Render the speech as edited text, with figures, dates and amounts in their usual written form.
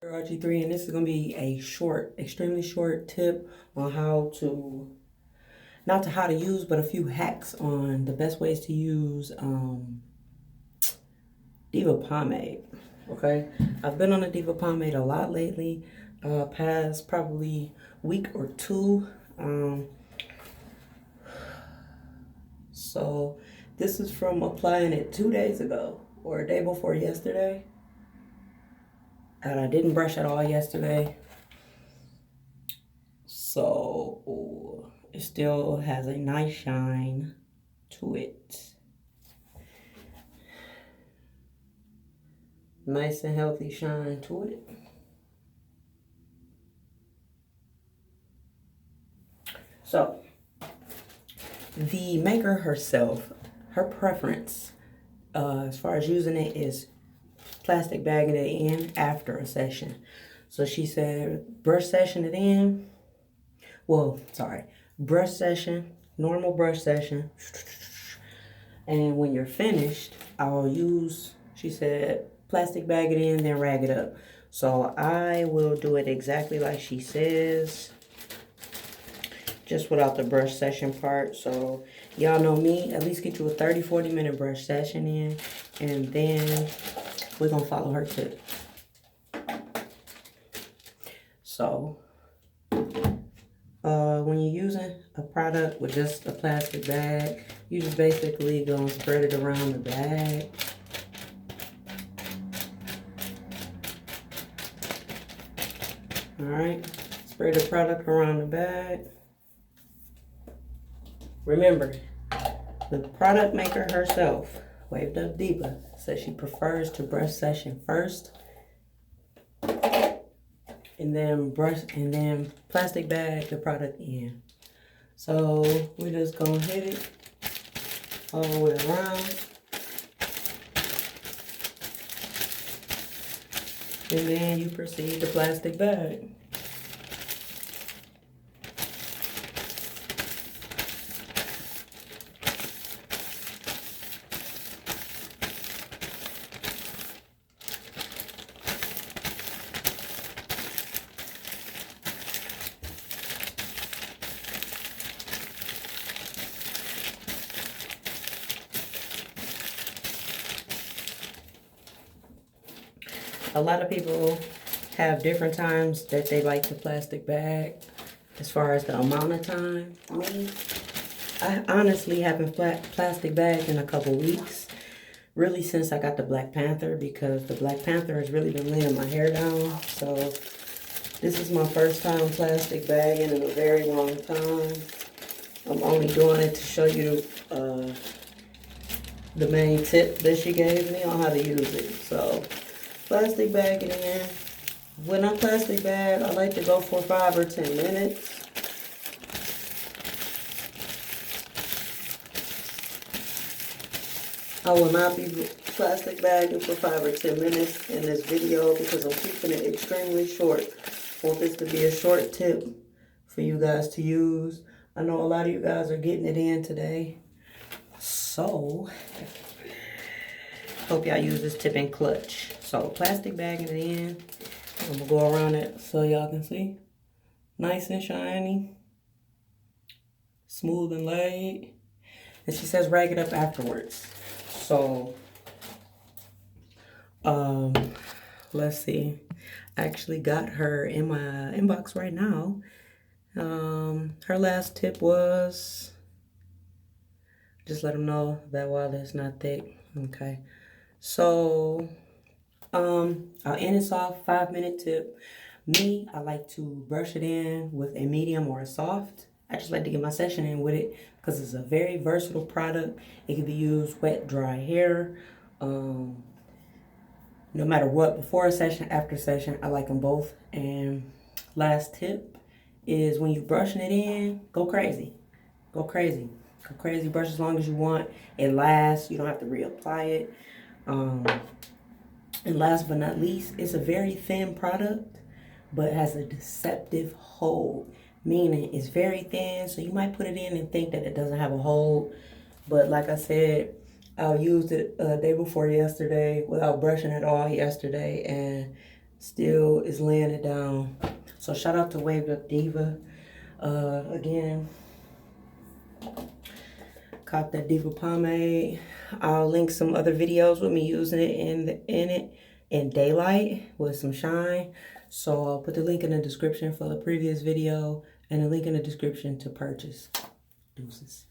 RG3, and this is going to be a short, extremely short tip on how to, not to how to use, but a few hacks on the best ways to use Diva Pomade. Okay, I've been on the Diva Pomade a lot lately, past probably week or two. So this is from applying it 2 days ago or a day before yesterday. And I didn't brush at all yesterday. So it still has a nice shine to it. Nice and healthy shine to it. So the maker herself, her preference as far as using it is plastic bagging it in after a session. So she said brush session it in. Well, sorry, brush session, normal brush session. And when you're finished, I'll use, she said, plastic bag it in, then rag it up. So I will do it exactly like she says, just without the brush session part. So y'all know me, at least get you a 30-40 minute brush session in, and then we're gonna follow her tip. So when you're using a product with just a plastic bag, you just basically gonna spread it around the bag. All right, spread the product around the bag. Remember, the product maker herself, Waved Up Diva, says she prefers to brush session first, and then plastic bag the product in. So we're just gonna hit it all the way around. And then you proceed to plastic bag. A lot of people have different times that they like the plastic bag as far as the amount of time. Me, I honestly haven't plastic bagged in a couple weeks. Really since I got the Black Panther, because the Black Panther has really been laying my hair down. So this is my first time plastic bagging in a very long time. I'm only doing it to show you the main tip that she gave me on how to use it. So plastic bag it in. When I plastic bag, I like to go for 5 or 10 minutes. I will not be plastic bagging for 5 or 10 minutes in this video because I'm keeping it extremely short. I want this to be a short tip for you guys to use. I know a lot of you guys are getting it in today. So hope y'all use this tip in clutch. So plastic bagging it in. I'm gonna go around it so y'all can see. Nice and shiny. Smooth and laid. And she says rag it up afterwards. So let's see. I actually got her in my inbox right now. Her last tip was just let them know that while it's not thick. Okay. So I'll end this off 5-minute tip. Me, I like to brush it in with a medium or a soft. I just like to get my session in with it because it's a very versatile product. It can be used wet, dry hair, no matter what, before a session, after session. I like them both. And last tip is when you're brushing it in, go crazy. Go crazy. Go crazy. Brush as long as you want. It lasts. You don't have to reapply it. And last but not least, it's a very thin product, but has a deceptive hold. Meaning it's very thin, so you might put it in and think that it doesn't have a hold. But like I said, I used it day before yesterday without brushing at all yesterday, and still is laying it down. So shout out to Waved Up Diva. Again, caught that Diva Pomade. I'll link some other videos with me using it in daylight with some shine. So I'll put the link in the description for the previous video and a link in the description to purchase. Deuces.